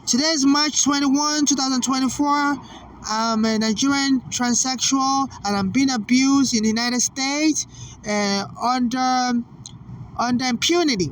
Today is March 21, 2024. I'm a Nigerian transsexual and I'm being abused in the United States under impunity.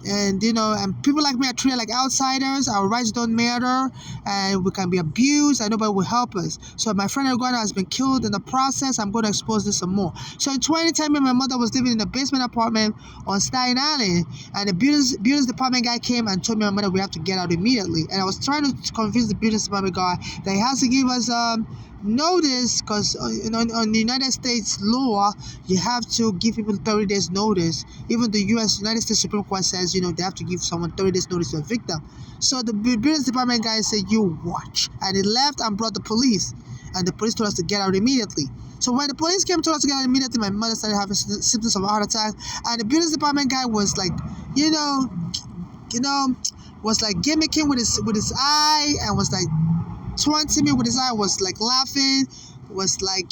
And and people like me are treated like outsiders. Our rights don't matter, and we can be abused, and nobody will help us. So my friend Eric Garner has been killed in the process. I'm going to expose this some more. So in 2010, my mother was living in a basement apartment on Staten Island, and the buildings department guy came and told me my mother we have to get out immediately. And I was trying to convince the buildings department guy that he has to give us notice, because on the United States law, you have to give people 30 days notice. Even the United States Supreme Court says they have to give someone 30 days notice to a victim. So the business department guy said, "You watch," and he left and brought the police, and the police told us to get out immediately. So when the police came to us to get out immediately, my mother started having symptoms of a heart attack, and the business department guy was like, was like gimmicking with his eye, and was like taunting me with his eye, was like laughing, was like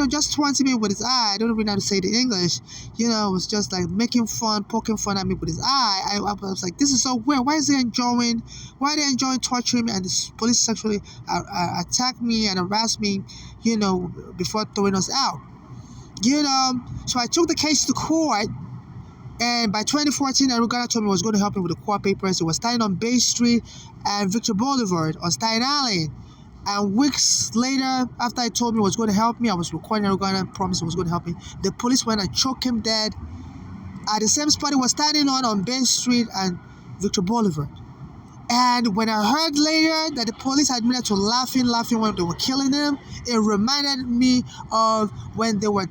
just taunting me with his eye. I don't even know how to say it in English. Was just like making fun, poking fun at me with his eye. I was like, this is so weird. Why are they enjoying torturing me? And the police sexually attacked me and harassed me, before throwing us out. So I took the case to court. And by 2014, Eric Garner told me he was going to help me with the court papers. He was standing on Bay Street and Victor Boulevard on Staten Island. And weeks later, after I told me he was going to help me, I was recording Eric Garner, promised he was going to help me. The police went and choked him dead at the same spot he was standing on Bay Street and Victor Boulevard. And when I heard later that the police admitted to laughing when they were killing him, it reminded me of when they were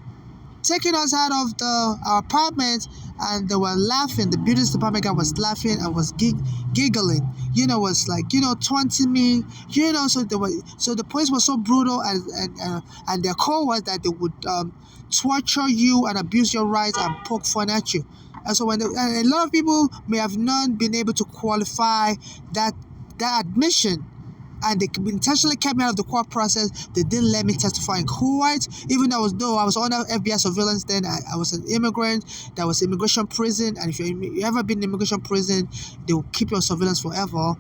taking us out of our apartment, and they were laughing. The business department guy was laughing and was giggling. Was like taunting me. So the police was so brutal, and their call was that they would torture you and abuse your rights and poke fun at you. And so and a lot of people may have not been able to qualify that admission, and they intentionally kept me out of the court process. They didn't let me testify in court, even though I was under FBI surveillance then. I was an immigrant. That was immigration prison, and if you ever been in immigration prison, they will keep you on surveillance forever.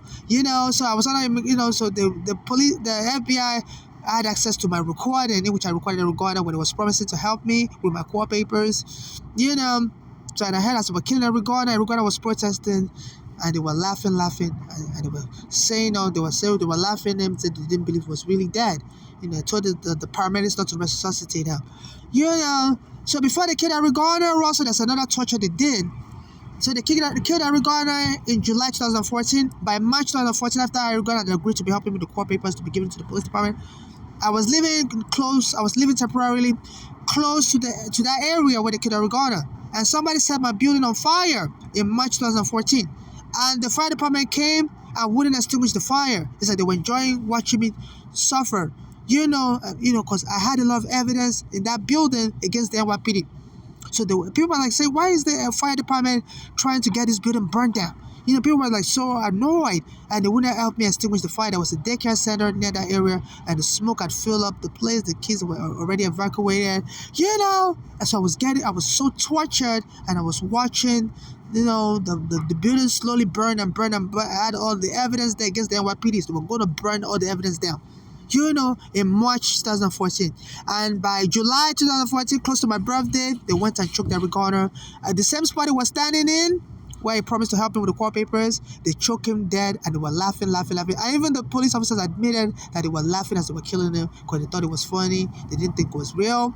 So I was under, so the police, the FBI had access to my recording, in which I recorded Eric Garner when he was promising to help me with my court papers. So and I heard as they were killing Eric Garner was protesting. And they were laughing, and they were saying, they were laughing. Them said they didn't believe he was really dead. I told the paramedics not to resuscitate him. So before they killed Eric Garner, also there's another torture they did. So they killed Eric Garner in July 2014. By March 2014, after Eric Garner had agreed to be helping with the court papers to be given to the police department, I was living temporarily close to that area where they killed Eric Garner. And somebody set my building on fire in March 2014. And the fire department came and wouldn't extinguish the fire. It's like they were enjoying watching me suffer. Because I had a lot of evidence in that building against the NYPD. So people were like saying, why is the fire department trying to get this building burned down? People were like so annoyed, and they wouldn't help me extinguish the fire. There was a daycare center near that area, and the smoke had filled up the place. The kids were already evacuated, And so I was so tortured, and I was watching, the building slowly burn and burn. I had all the evidence there against the NYPD. So they were going to burn all the evidence down. In March 2014. And by July 2014, close to my birthday, they went and choked Eric Garner at the same spot he was standing in, where he promised to help him with the court papers. They choked him dead, and they were laughing. And even the police officers admitted that they were laughing as they were killing him because they thought it was funny. They didn't think it was real.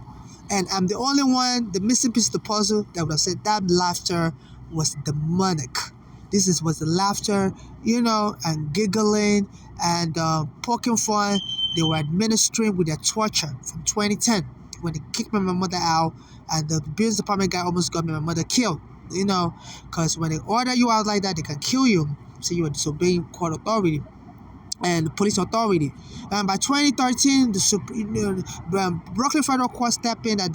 And I'm the only one, the missing piece of the puzzle, that would have said that laughter was demonic. Was the laughter, and giggling and poking fun they were administering with their torture from 2010 when they kicked my mother out, and the business department guy almost got my mother killed. Because when they order you out like that, they can kill you. So you are disobeying court authority and police authority. And by 2013, the Brooklyn Federal Court stepped in and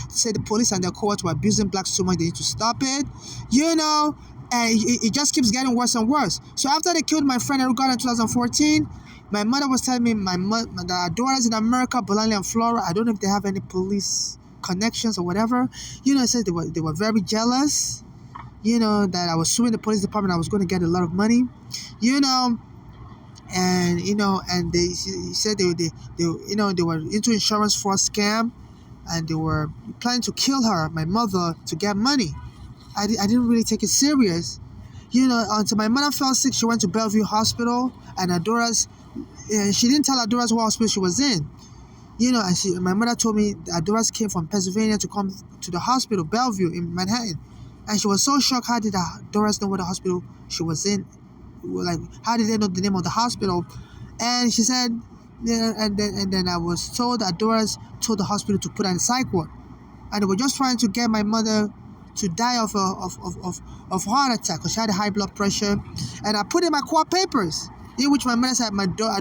said the police and their courts were abusing blacks so much they need to stop it. And it just keeps getting worse and worse. So after they killed my friend Eric Garner in 2014, my mother was telling me my daughters in America, Bologna and Flora, I don't know if they have any police connections or whatever. It says they were very jealous. that I was suing the police department. I was going to get a lot of money, and they said they were into insurance fraud scam, and they were planning to kill her, my mother, to get money. I didn't really take it serious, until my mother fell sick. She went to Bellevue Hospital, and she didn't tell Adora's what hospital she was in, and my mother told me Adora's came from Pennsylvania to come to the hospital, Bellevue in Manhattan, and she was so shocked. How did Adora's know what the hospital she was in? Like, how did they know the name of the hospital? And she said, and then I was told that Doris told the hospital to put her in psych ward, and they were just trying to get my mother to die of heart attack because she had high blood pressure. And I put in my court papers, in which my mother said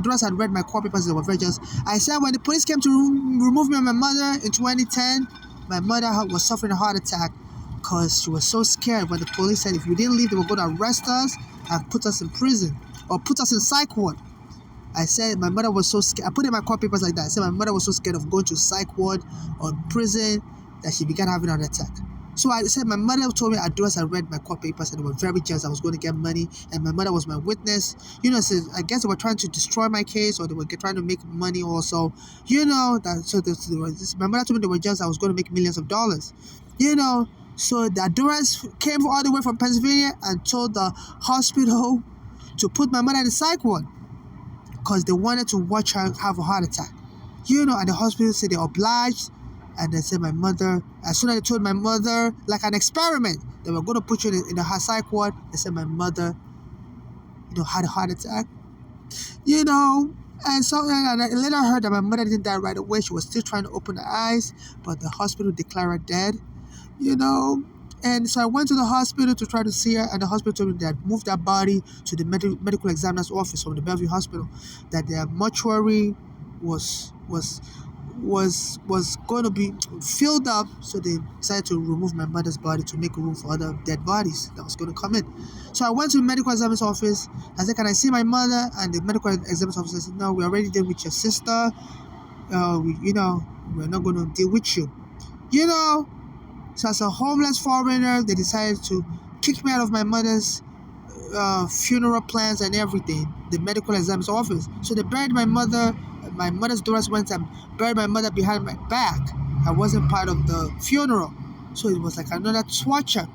Doris had read my court papers. They were very just. I said when the police came to remove me and my mother in 2010, my mother was suffering a heart attack because she was so scared when the police said if we didn't leave, they were going to arrest us and put us in prison or put us in psych ward. I said my mother was so scared. I put in my court papers like that. I said my mother was so scared of going to psych ward or prison that she began having an attack. So I said my mother told me I read my court papers and they were very jealous. I was going to get money, and my mother was my witness. So I guess they were trying to destroy my case, or they were trying to make money also. My mother told me they were jealous. I was going to make millions of dollars. So the Doris came all the way from Pennsylvania and told the hospital to put my mother in the psych ward because they wanted to watch her have a heart attack. And the hospital said they obliged, and they said my mother, as soon as they told my mother, like an experiment, they were going to put you in the psych ward, they said my mother, had a heart attack. And so and I later heard that my mother didn't die right away. She was still trying to open her eyes, but the hospital declared her dead. And so I went to the hospital to try to see her, and the hospital told me they had moved that body to the medical examiner's office from the Bellevue Hospital, that their mortuary was going to be filled up, so they decided to remove my mother's body to make room for other dead bodies that was going to come in. So I went to the medical examiner's office. I said, can I see my mother? And the medical examiner's officer said, no, we already did with your sister. We're not going to deal with you. So as a homeless foreigner, they decided to kick me out of my mother's funeral plans and everything, the medical examiner's office. So they buried my mother. My mother's daughters went and buried my mother behind my back. I wasn't part of the funeral. So it was like another torture,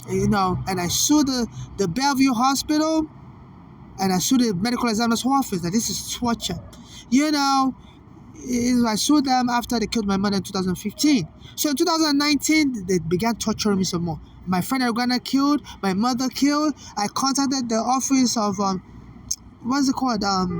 and I sued the Bellevue Hospital, and I sued the medical examiner's office that this is torture. I sued them after they killed my mother in 2015. So in 2019, they began torturing me some more. My friend Eric Garner killed, my mother killed. I contacted the office of,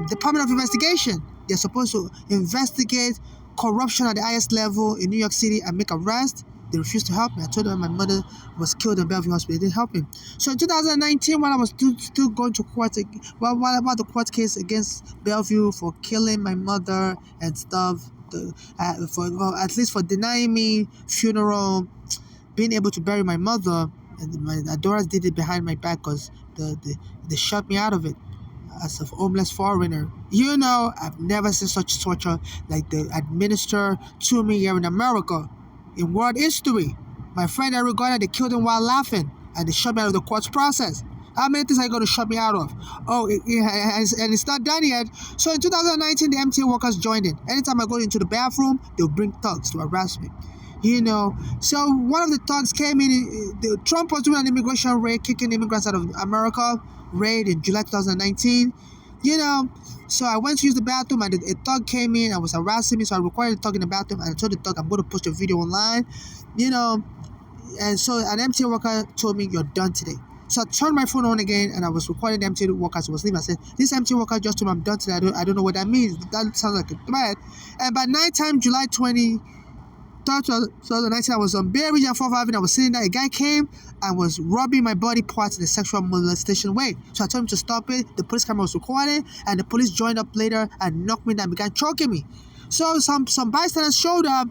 Department of Investigation. They're supposed to investigate corruption at the highest level in New York City and make arrests. They refused to help me. I told them my mother was killed in Bellevue Hospital. They didn't help me. So in 2019, while I was still going to court, while about the court case against Bellevue for killing my mother and stuff, at least for denying me funeral, being able to bury my mother, and my Doris did it behind my back because they shut me out of it as a homeless foreigner. I've never seen such torture like they administer to me here in America. In world history, my friend Eric Garner, they killed him while laughing, and they shut me out of the court process. How many things are you going to shut me out of? And it's not done yet. So in 2019, the MTA workers joined in. Anytime I go into the bathroom, they'll bring thugs to harass me. So one of the thugs came in. Trump was doing an immigration raid, kicking immigrants out of America, raid in July 2019. So I went to use the bathroom, and a thug came in and was harassing me. So I recorded the thug in the bathroom, and I told the thug I'm going to post a video online. And so an MTA worker told me, you're done today. So I turned my phone on again, and I was recording the MTA worker as I was leaving. I said, this MTA worker just told me I'm done today. I don't know what that means. That sounds like a threat. And by nighttime, July 23rd, 2019, I was on Bay Ridge and 4th Avenue. I was sitting there. A guy came and was rubbing my body parts in a sexual molestation way. So I told him to stop it. The police camera was recording, and the police joined up later and knocked me down and began choking me. So some bystanders showed up,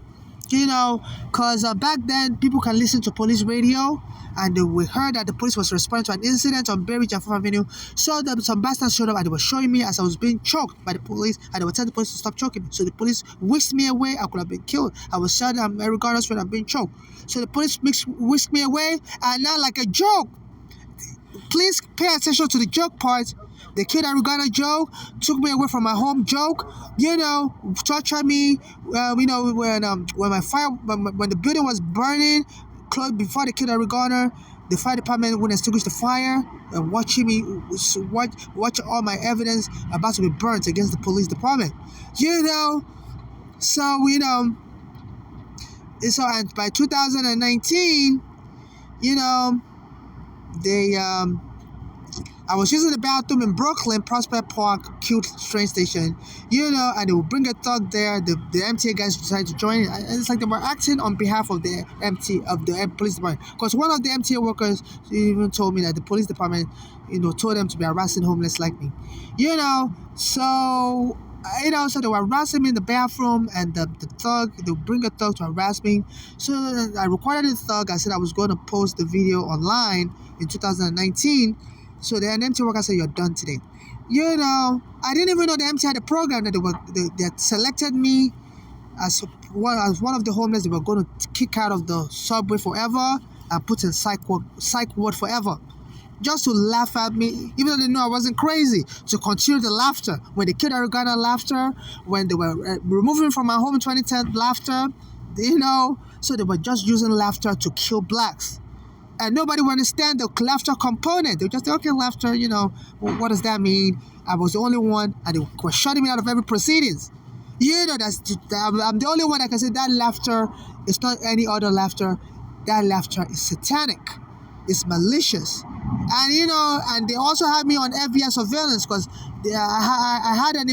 because back then people can listen to police radio. and we heard that the police was responding to an incident on Berridge and 4th Avenue. So some bystanders showed up and they were showing me as I was being choked by the police, and they were telling the police to stop choking me. So the police whisked me away. I could have been killed. I was shot. I'm Eric Garner when I'm being choked. So the police whisked me away, and now like a joke. Please pay attention to the joke part. They killed Eric Garner joke, took me away from my home joke, tortured me. When the building was burning, before they killed Eric Garner, the fire department wouldn't extinguish the fire and watch all my evidence about to be burnt against the police department. So and by 2019, I was using the bathroom in Brooklyn, Prospect Park, cute train station, and they would bring a thug there. The MTA guys decided to join, and it's like they were acting on behalf of the police department. Because one of the MTA workers even told me that the police department, told them to be harassing homeless like me, So they were harassing me in the bathroom, and they would bring a thug to harass me. So I recorded the thug. I said I was going to post the video online in 2019. So the MTA worker said, "You're done today." I didn't even know the MTA had a program that they had selected me as one of the homeless they were going to kick out of the subway forever and put in psych ward forever. Just to laugh at me, even though they knew I wasn't crazy, to continue the laughter. When they killed Eric Garner, laughter. When they were removing me from my home in 2010, laughter. So they were just using laughter to kill blacks. And nobody would understand the laughter component. They would just say, okay, laughter, what does that mean? I was the only one, and they were shutting me out of every proceedings. I'm the only one that can say that laughter is not any other laughter. That laughter is satanic. It's malicious. And, and they also had me on FBI surveillance because I had I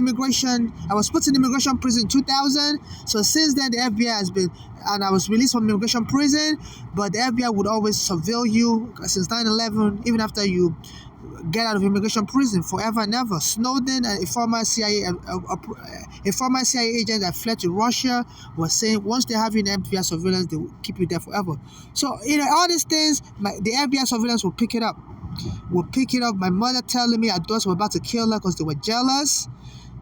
was put in immigration prison in 2000. So since then, the FBI has been, and I was released from immigration prison, but the FBI would always surveil you since 9/11, even after you get out of immigration prison, forever and ever. Snowden, a former CIA agent that fled to Russia, was saying once they have you in FBI surveillance, they will keep you there forever. So all these things, the FBI surveillance will pick it up. My mother telling me our daughters were about to kill her because they were jealous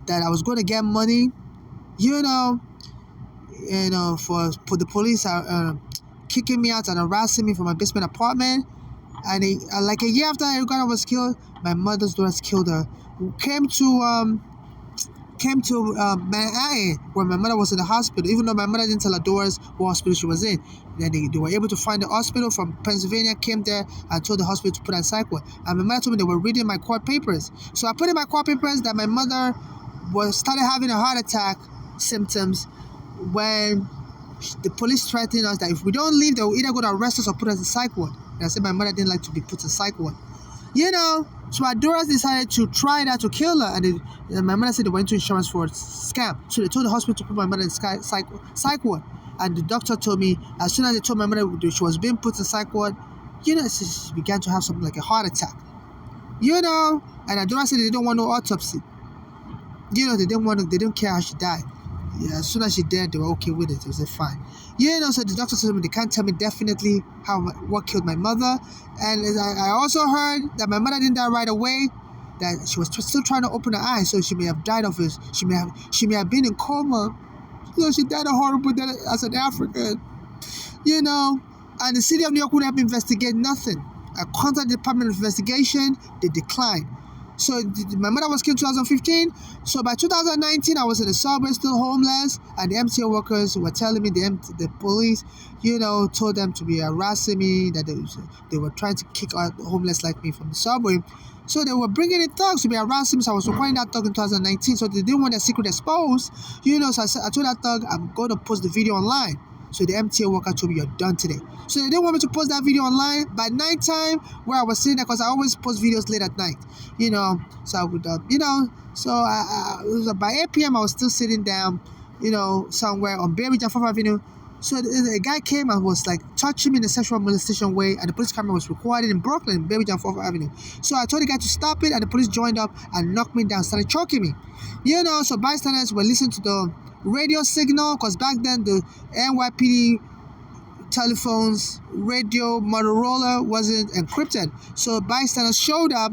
that I was going to get money, for the police kicking me out and harassing me from my basement apartment. And like a year after Eric Garner was killed, my mother's daughters killed her. Came to Manhattan, where my mother was in the hospital, even though my mother didn't tell her daughters what hospital she was in. Then they were able to find the hospital from Pennsylvania, came there and told the hospital to put her in psych ward. And my mother told me they were reading my court papers. So I put in my court papers that my mother started having a heart attack symptoms when the police threatened us that if we don't leave, they will either go to arrest us or put us in psych ward. And I said my mother didn't like to be put in psych ward. So my daughters decided to try that to kill her, and my mother said they went into insurance for a scam. So they told the hospital to put my mother in psych ward. And the doctor told me, as soon as they told my mother she was being put in psych ward, she began to have something like a heart attack. And the doctor said they don't want no autopsy. They didn't care how she died. Yeah, as soon as she died, they were okay with it. They said fine. So the doctor told me they can't tell me definitely what killed my mother. And I also heard that my mother didn't die right away, that she was still trying to open her eyes, so she may have died of it. She may have been in coma. She died a horrible death as an African. And the city of New York would have investigated nothing. I contacted the Department of Investigation, they declined. So my mother was killed in 2015. So by 2019, I was in the subway, still homeless, and the MTA workers were telling me the police, told them to be harassing me, that they were trying to kick out homeless like me from the subway. So they were bringing in thugs to be harassing me. So I was recording that thug in 2019. So they didn't want their secret exposed, So I told that thug I'm going to post the video online. So the MTA worker told me, "You're done today." So they didn't want me to post that video online. By nighttime, where I was sitting there, because I always post videos late at night, So I would, by 8 p.m. I was still sitting down, somewhere on Berridge and 4th Avenue. So a guy came and was like touching me in a sexual molestation way, and the police camera was recorded in Brooklyn, Berridge and 4th Avenue. So I told the guy to stop it, and the police joined up and knocked me down, started choking me. So bystanders were listening to the radio signal, because back then the NYPD telephones, radio, Motorola wasn't encrypted. So bystanders showed up,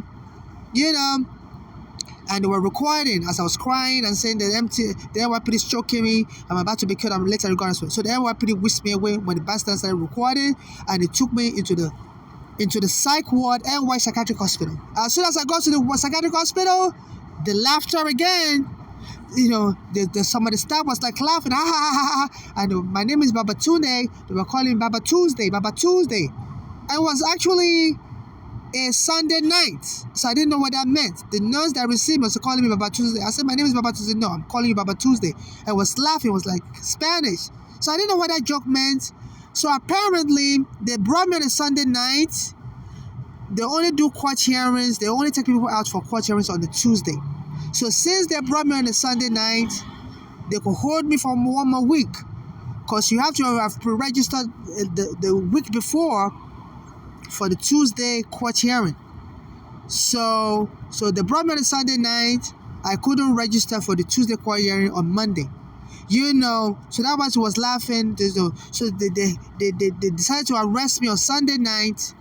and they were recording as I was crying and saying the NYPD is choking me. I'm about to be killed. I'm later regardless. So the NYPD whisked me away when the bystanders started recording, and they took me into the psych ward, NY Psychiatric Hospital. As soon as I got to the psychiatric hospital, the laughter again. Some of the staff was like laughing, ha ha ha ha. And my name is Baba Tunde. They were calling me Baba Tuesday. It was actually a Sunday night, so I didn't know what that meant. The nurse that received me was calling me Baba Tuesday. I said, my name is Baba Tuesday. No, I'm calling you Baba Tuesday. I was laughing. It was like Spanish. So I didn't know what that joke meant. So apparently, they brought me on a Sunday night. They only do court hearings. They only take people out for court hearings on the Tuesday. So since they brought me on a Sunday night, they could hold me for 1 more week. Because you have to have pre-registered the week before for the Tuesday court hearing. So they brought me on a Sunday night. I couldn't register for the Tuesday court hearing on Monday. So that was laughing. So they decided to arrest me on Sunday night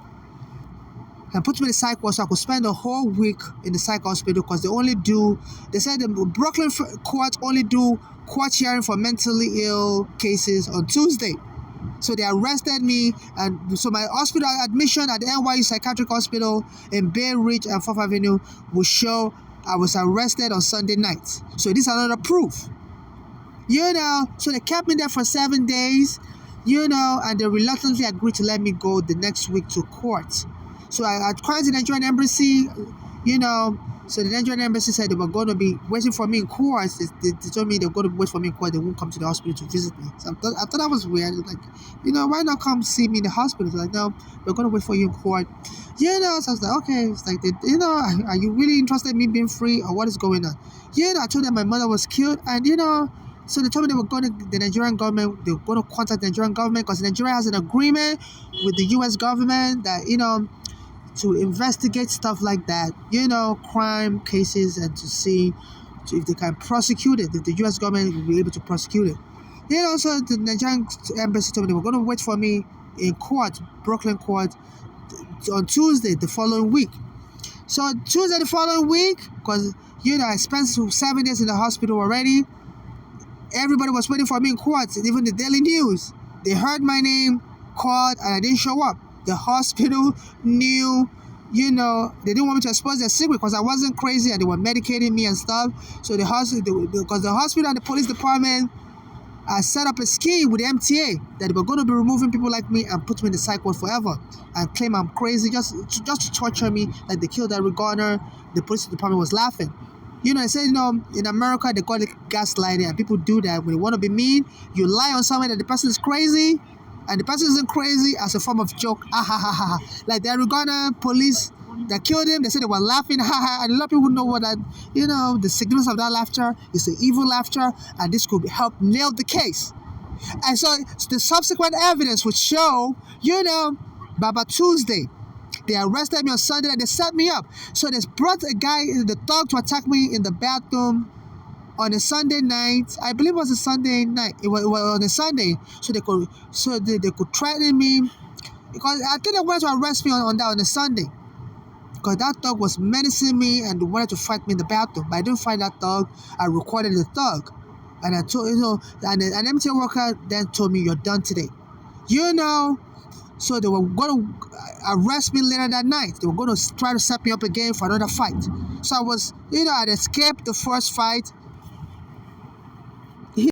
and put me in the psych ward so I could spend the whole week in the psych hospital, because they said the Brooklyn court only do court hearing for mentally ill cases on Tuesday. So they arrested me, and so my hospital admission at the NYU Psychiatric Hospital in Bay Ridge and 4th Avenue will show I was arrested on Sunday night. So this is another proof. So they kept me there for 7 days, and they reluctantly agreed to let me go the next week to court. So I cried to the Nigerian embassy, so the Nigerian embassy said they were going to be waiting for me in court. They told me they were going to wait for me in court. They won't come to the hospital to visit me. So I thought that was weird. Like, why not come see me in the hospital? They're like, no, we're going to wait for you in court. So I was like, okay. It's like, are you really interested in me being free, or what is going on? I told them my mother was killed, and so they told me they were going to the Nigerian government. They were going to contact the Nigerian government, because Nigeria has an agreement with the U.S. government that, to investigate stuff like that, crime cases, and to see if they can prosecute it, if the U.S. government will be able to prosecute it. So the Nigerian embassy told me they were going to wait for me in court, Brooklyn court, on Tuesday the following week. So Tuesday the following week, because, I spent 7 days in the hospital already, everybody was waiting for me in court, even the Daily News. They heard my name, called, and I didn't show up. The hospital knew, they didn't want me to expose their secret because I wasn't crazy, and they were medicating me and stuff. So because the hospital and the police department set up a scheme with the MTA that they were going to be removing people like me and put me in the psych ward forever and claim I'm crazy just to torture me, like they killed Eric Garner. The police department was laughing. They said, in America, they call it gaslighting, and people do that. When they want to be mean, you lie on someone that the person is crazy, and the person isn't crazy as a form of joke. Ah, ha, ha, ha, ha. Like the Eric Garner police that killed him, they said they were laughing. Ha, ha. And a lot of people know what that, the significance of that laughter is the evil laughter, and this could help nail the case. And so the subsequent evidence would show, Baba Tuesday, they arrested me on Sunday and they set me up. So they brought a guy, the dog, to attack me in the bathroom on a Sunday night. I believe it was a Sunday night. It was on a Sunday. So they could threaten me, because I think they wanted to arrest me on a Sunday, because that dog was menacing me and wanted to fight me in the bathroom. But I didn't fight that dog. I recorded the dog, and I told and an MTA worker then told me, "You're done today." So they were going to arrest me later that night. They were going to try to set me up again for another fight. So I was, I'd escaped the first fight.